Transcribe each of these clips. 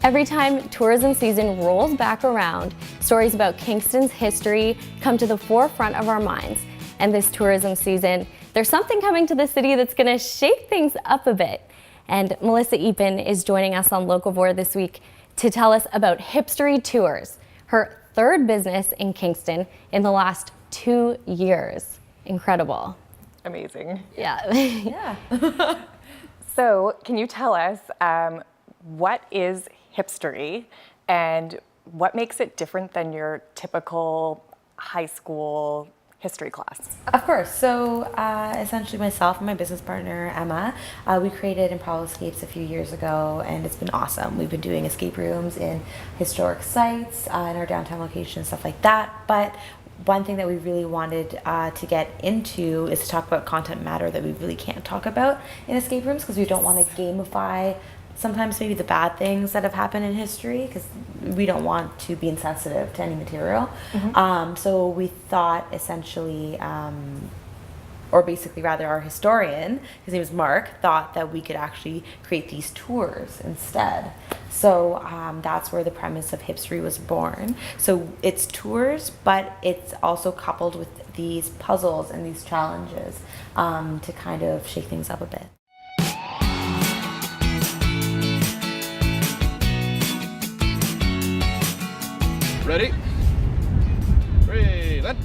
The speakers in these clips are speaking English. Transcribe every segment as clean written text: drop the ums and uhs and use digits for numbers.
Every time tourism season rolls back around, stories about Kingston's history come to the forefront of our minds. And this tourism season, there's something coming to the city that's going to shake things up a bit. And Melissa Eapen is joining us on Locavore this week to tell us about Hipstory Tours, her third business in Kingston in the last 2 years. Incredible. Amazing. Yeah. Yeah. So can you tell us what is Hipstory and what makes it different than your typical high school history class? Of course. So essentially myself and my business partner, Emma, we created Improv Escapes a few years ago, and it's been awesome. We've been doing escape rooms in historic sites, in our downtown location, stuff like that. But one thing that we really wanted to get into is to talk about content matter that we really can't talk about in escape rooms, because we don't want to gamify sometimes maybe the bad things that have happened in history, because we don't want to be insensitive to any material. Mm-hmm. So we thought essentially, or basically rather our historian, his name is Mark, thought that we could actually create these tours instead. So that's where the premise of Hipstory was born. So it's tours, but it's also coupled with these puzzles and these challenges to kind of shake things up a bit. Ready? Then.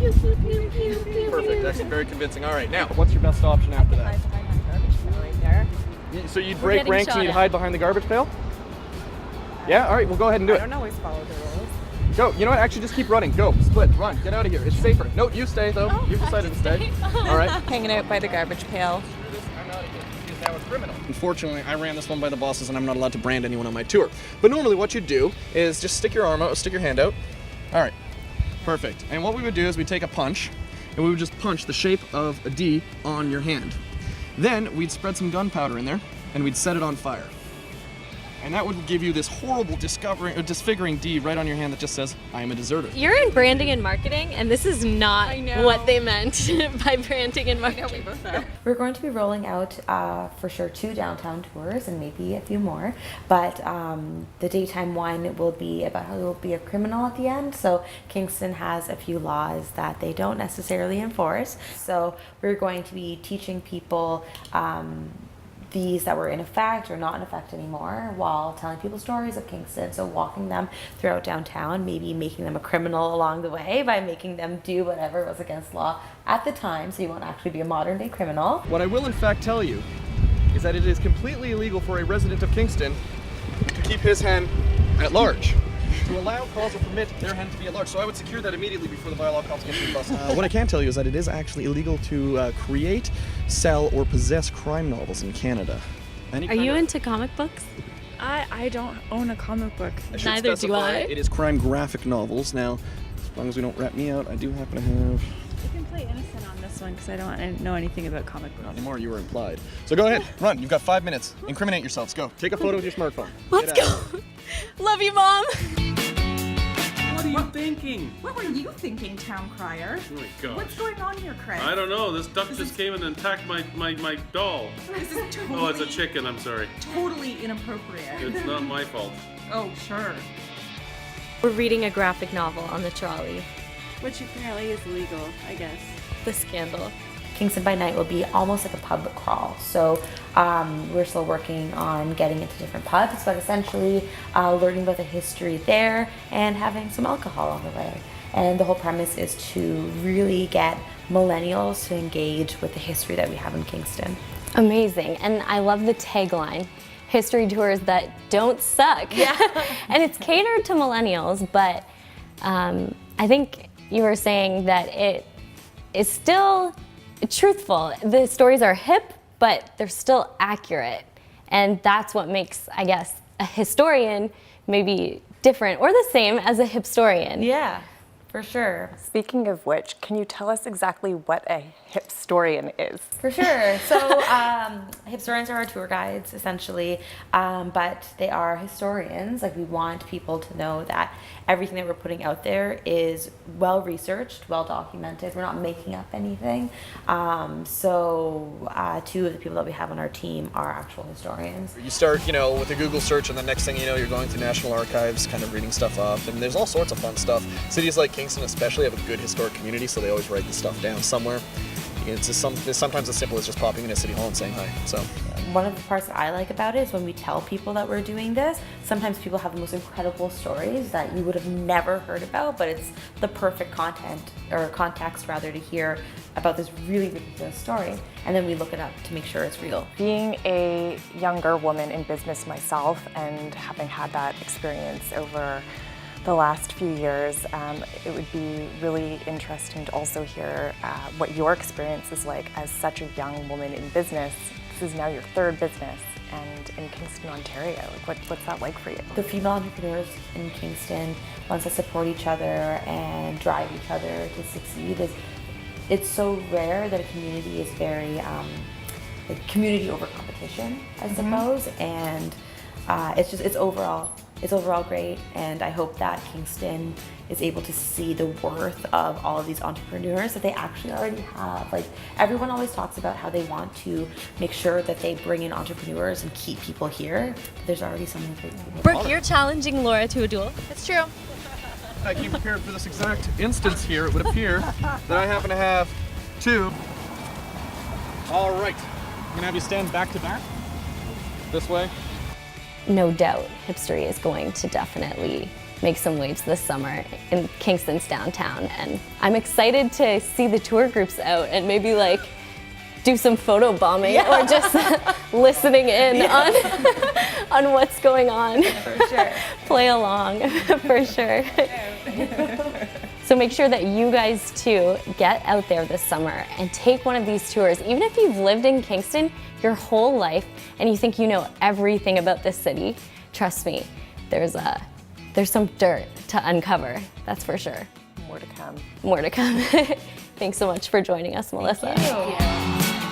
Perfect, excellent, very convincing. All right, now, what's your best option after that? Hide behind that garbage pail right there. So you'd break ranks and you'd hide behind the garbage pail? Yeah, all right, well go ahead and do it. I don't always follow the rules. Go, you know what, actually just keep running. Go, split, run, get out of here. It's safer. No, you stay though. You've decided to stay. All right. Hanging out by the garbage pail. I'm out of here. Because now it's criminal. Unfortunately, I ran this one by the bosses and I'm not allowed to brand anyone on my tour. But normally what you do is just stick your arm out, stick your hand out. All right, perfect. And what we would do is we'd take a punch and we would just punch the shape of a D on your hand. Then we'd spread some gunpowder in there and we'd set it on fire. And that would give you this horrible disfiguring D right on your hand that just says, I am a deserter. You're in branding and marketing, and this is not what they meant by branding and marketing. We're going to be rolling out for sure 2 downtown tours and maybe a few more, but the daytime one will be about how you'll be a criminal at the end. So Kingston has a few laws that they don't necessarily enforce. So we're going to be teaching people these that were in effect or not in effect anymore, while telling people stories of Kingston. So walking them throughout downtown, maybe making them a criminal along the way by making them do whatever was against law at the time, so you won't actually be a modern day criminal. What I will in fact tell you is that it is completely illegal for a resident of Kingston to keep his hen at large. To allow calls or permit their hen to be at large. So I would secure that immediately before the bylaw cops get to the bus. What I can tell you is that it is actually illegal to create, sell, or possess crime novels in Canada. Are you into comic books? I don't own a comic book. Neither do I. It is crime graphic novels. Now, as long as we don't rat me out, I do happen to have... You can play innocent on this one because I don't know anything about comic books. Not anymore, you were implied. So go ahead, run. You've got 5 minutes. Incriminate yourselves. Go. Take a photo with your smartphone. Let's go. Love you, Mom. What are you thinking? What were you thinking, town crier? Oh my gosh. What's going on here, Craig? I don't know. This duck just came in and attacked my doll. This is totally, Oh, it's a chicken. I'm sorry. totally inappropriate. It's not my fault. Oh, sure. We're reading a graphic novel on the trolley. Which apparently is legal, I guess. The Scandal. Kingston by Night will be almost like a pub crawl. So we're still working on getting into different pubs, but essentially learning about the history there and having some alcohol on the way. And the whole premise is to really get millennials to engage with the history that we have in Kingston. Amazing. And I love the tagline, History Tours that don't suck. Yeah. And it's catered to millennials, but I think you were saying that it is still truthful. The stories are hip, but they're still accurate. And that's what makes, I guess, a historian maybe different or the same as a hipstorian. Yeah, for sure. Speaking of which, can you tell us exactly what a Hipstorian is. For sure. So Hipstorians are our tour guides, essentially, but they are historians. Like, we want people to know that everything that we're putting out there is well researched, well documented. We're not making up anything. So two of the people that we have on our team are actual historians. You start, with a Google search, and the next thing you know, you're going through National Archives, kind of reading stuff up, and there's all sorts of fun stuff. Cities like Kingston especially have a good historic community, so they always write this stuff down somewhere. It's sometimes as simple as just popping into City Hall and saying hi. So one of the parts that I like about it is when we tell people that we're doing this, sometimes people have the most incredible stories that you would have never heard about, but it's the perfect context to hear about this really ridiculous story. And then we look it up to make sure it's real. Being a younger woman in business myself and having had that experience over the last few years, it would be really interesting to also hear what your experience is like as such a young woman in business. This is now your third business, and in Kingston, Ontario. Like, what's that like for you? The female entrepreneurs in Kingston, ones that support each other and drive each other to succeed, it's so rare that a community is very like community over competition, I suppose, and it's overall great, and I hope that Kingston is able to see the worth of all of these entrepreneurs that they actually already have. Like, everyone always talks about how they want to make sure that they bring in entrepreneurs and keep people here. But there's already so many great people. Brooke, you're challenging Laura to a duel. It's true. I came prepared for this exact instance here. It would appear that I happen to have two. All right, I'm gonna have you stand back to back. This way. No doubt, Hipstory is going to definitely make some waves this summer in Kingston's downtown, and I'm excited to see the tour groups out and maybe like do some photo bombing or just listening in on what's going on. For sure. Play along, for sure. So make sure that you guys too get out there this summer and take one of these tours. Even if you've lived in Kingston your whole life and you think you know everything about this city, trust me, there's some dirt to uncover, that's for sure. More to come. More to come. Thanks so much for joining us, Melissa. Thank you.